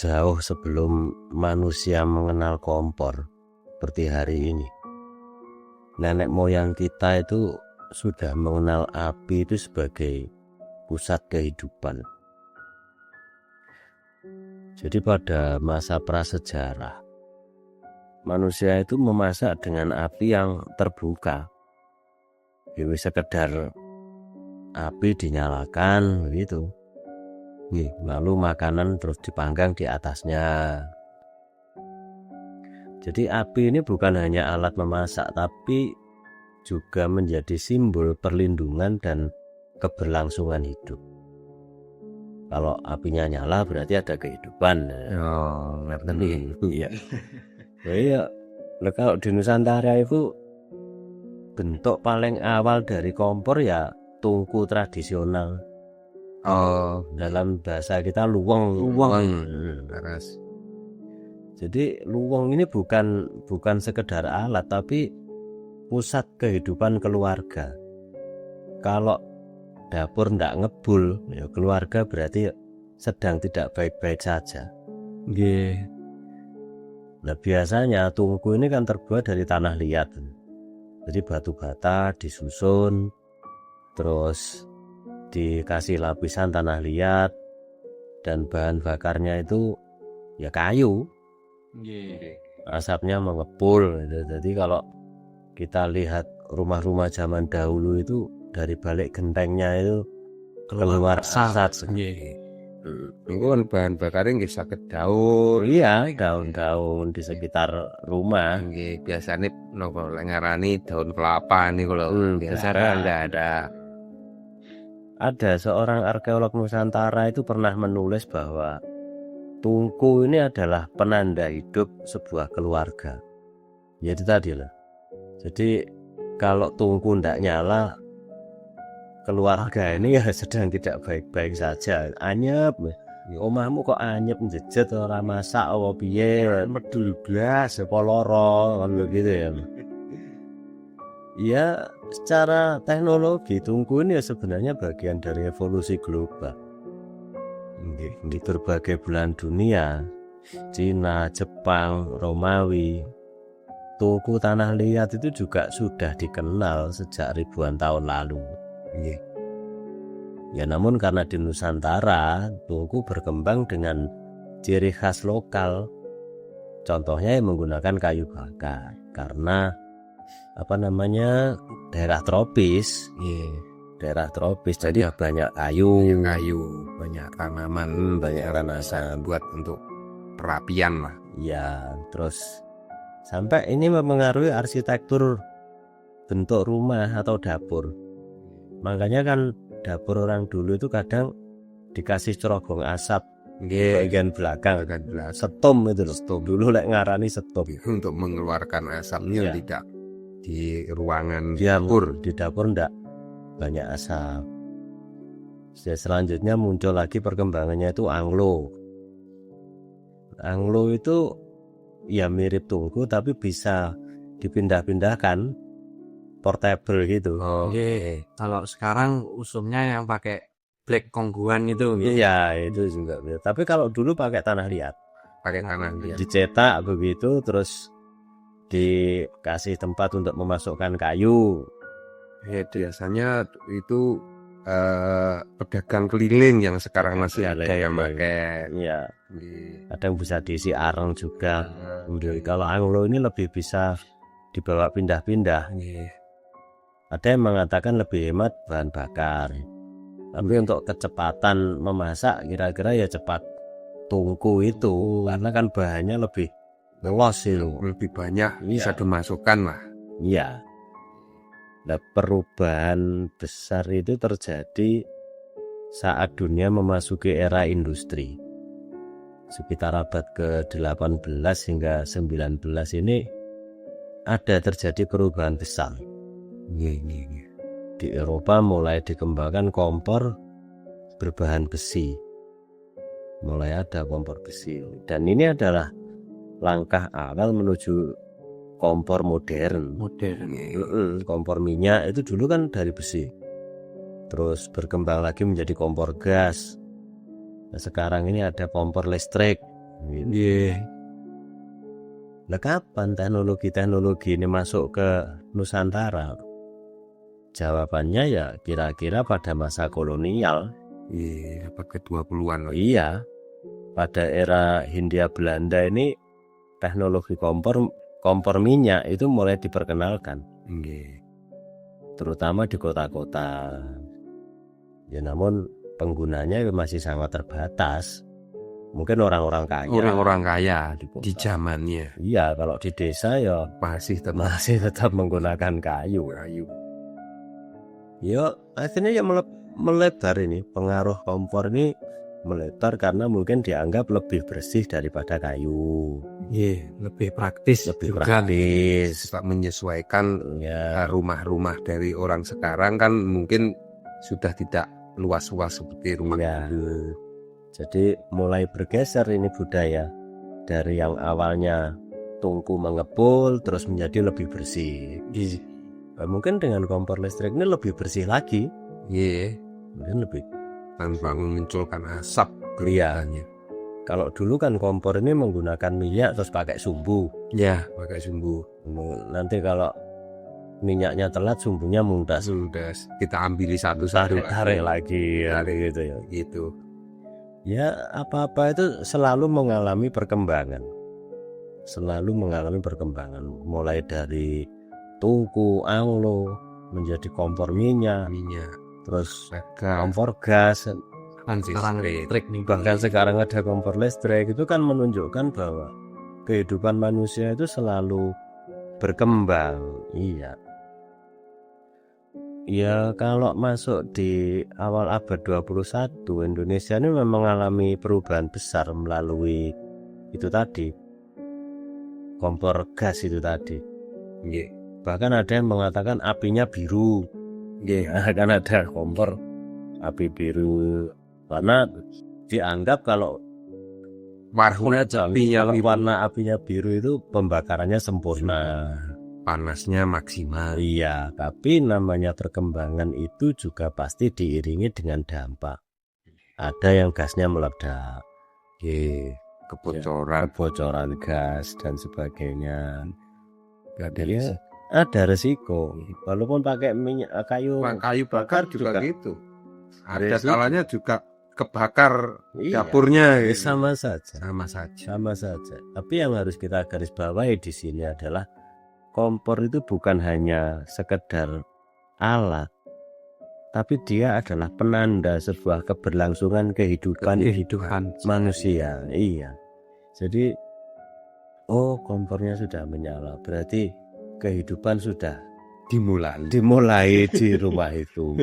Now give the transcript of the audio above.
jauh sebelum manusia mengenal kompor seperti hari ini. Nenek moyang kita itu sudah mengenal api itu sebagai pusat kehidupan. Jadi pada masa prasejarah, manusia itu memasak dengan api yang terbuka. Jadi sekedar api dinyalakan begitu. Lalu makanan terus dipanggang di atasnya. Jadi api ini bukan hanya alat memasak, tapi juga menjadi simbol perlindungan dan keberlangsungan hidup. Kalau apinya nyala berarti ada kehidupan. Oh, ngerti. Iya. Iya. Nah, kalau di Nusantara itu bentuk paling awal dari kompor ya tungku tradisional. Oh, Dalam bahasa kita luweng. Laras. Jadi luweng ini bukan sekedar alat, tapi pusat kehidupan keluarga. Kalau dapur ndak ngebul, ya keluarga berarti sedang tidak baik-baik saja. Nggih. Nah biasanya tungku ini kan terbuat dari tanah liat. Jadi batu bata disusun, terus dikasih lapisan tanah liat, dan bahan bakarnya itu ya kayu. Asapnya mengepul gitu. Jadi kalau kita lihat rumah-rumah zaman dahulu itu dari balik gentengnya itu keluar asap. Itu kan bahan bakarnya nggih saged daun. Iya, daun-daun di sekitar rumah. Nggih, biasane napa lek ngarani daun kelapa niku lho. Biasanya enggak ada. Ada seorang arkeolog Nusantara itu pernah menulis bahwa tungku ini adalah penanda hidup sebuah keluarga. Ya itu tadi lah. Jadi kalau tungku ndak nyala, keluarga ini ya sedang tidak baik-baik saja. Anyep. Omahmu kok anyep njejet ora masak apa piye? Medul blas apa lara kan begitu ya. Ya secara teknologi tungku ini ya sebenarnya bagian dari evolusi global. Di berbagai belahan dunia, Cina, Jepang, Romawi, tungku tanah liat itu juga sudah dikenal sejak ribuan tahun lalu. Ya namun karena di Nusantara tungku berkembang dengan ciri khas lokal. Contohnya yang menggunakan kayu bakar karena daerah tropis. Daerah tropis jadi banyak kayu, banyak tanaman, banyak tanaman buat untuk perapian lah. Ya, terus sampai ini mempengaruhi arsitektur bentuk rumah atau dapur. Makanya kan dapur orang dulu itu kadang dikasih cerogong asap bagian belakang, setom itu loh. Dulu lek ngarani setom untuk mengeluarkan asapnya tidak di ruangan dapur. Di dapur ndak banyak asap. Selanjutnya muncul lagi perkembangannya itu anglo. Anglo itu ya mirip tungku tapi bisa dipindah-pindahkan, portable gitu. Kalau sekarang usumnya yang pakai black kongguan itu. Iya, itu juga. Tapi kalau dulu pakai tanah liat. Dicetak begitu, terus dikasih tempat untuk memasukkan kayu. Biasanya itu pedagang keliling yang sekarang masih ada yang pakai. Iya. Kadang bisa diisi areng juga. Kalau anglo ini lebih bisa dibawa pindah-pindah. Ada yang mengatakan lebih hemat bahan bakar. Tapi untuk kecepatan memasak kira-kira ya cepat tungku itu, karena kan bahannya lebih luas itu. Lebih banyak bisa dimasukkan lah. Iya. Nah, perubahan besar itu terjadi saat dunia memasuki era industri. Sekitar abad ke-18 hingga 19 ini ada terjadi perubahan besar. Di Eropa mulai dikembangkan kompor berbahan besi. Mulai ada kompor besi. Dan ini adalah langkah awal menuju kompor modern. Kompor minyak itu dulu kan dari besi. Terus berkembang lagi menjadi kompor gas. Nah, sekarang ini ada kompor listrik. Gitu. Nggih. Lah kapan teknologi ini masuk ke Nusantara? Jawabannya ya kira-kira pada masa kolonial. Iya, abad ke-20-an loh. Iya, pada era Hindia Belanda ini teknologi kompor minyak itu mulai diperkenalkan, Nggih. terutama di kota-kota. Ya namun penggunanya masih sangat terbatas. Mungkin orang-orang kaya. Orang-orang kaya di kota. di zamannya Iya, kalau di desa ya masih masih tetap menggunakan kayu. Ya akhirnya ya melebar ini, pengaruh kompor ini melebar karena mungkin dianggap lebih bersih daripada kayu, Iya, lebih praktis lebih juga. praktis. Bisa menyesuaikan Ya, rumah-rumah dari orang sekarang kan mungkin sudah tidak luas-luas seperti rumah Iya. dulu. jadi mulai bergeser ini budaya dari yang awalnya tungku mengepul terus menjadi lebih bersih. Iya. Mungkin dengan kompor listrik ini lebih bersih lagi, Iya, mungkin lebih. tanpa memunculkan asap Iya. kelihatannya. Kalau dulu kan kompor ini menggunakan minyak terus pakai sumbu. Ya, pakai sumbu. Nanti kalau minyaknya telat sumbunya mudah, Sudah kita ambil satu-satu tarik lagi gitu ya. gitu. Ya apa-apa itu selalu mengalami perkembangan. Mulai dari tungku, anglo menjadi kompor minyak, terus kompor gas, Sekarang listrik nih. bahkan sekarang ada kompor listrik. Itu kan menunjukkan bahwa kehidupan manusia itu selalu berkembang. Iya. Ya kalau masuk di awal abad 21 Indonesia ini memang mengalami perubahan besar melalui itu tadi, kompor gas itu tadi. Nggih. Bahkan ada yang mengatakan apinya biru. Kan ada kompor api biru karena dianggap kalau warna apinya biru itu pembakarannya sempurna, panasnya maksimal. Iya, tapi namanya perkembangan itu juga pasti diiringi dengan dampak. Ada yang gasnya meledak, kebocoran gas dan sebagainya. Jadi ada resiko. Walaupun pakai minyak kayu bakar juga gitu. Ada resiko. kalanya juga kebakar Iya, dapurnya. sama saja. Sama saja. Tapi yang harus kita garis bawahi di sini adalah kompor itu bukan hanya sekedar alat, tapi dia adalah penanda sebuah keberlangsungan kehidupan manusia. Iya. Jadi, kompornya sudah menyala, berarti kehidupan sudah dimulai di rumah itu.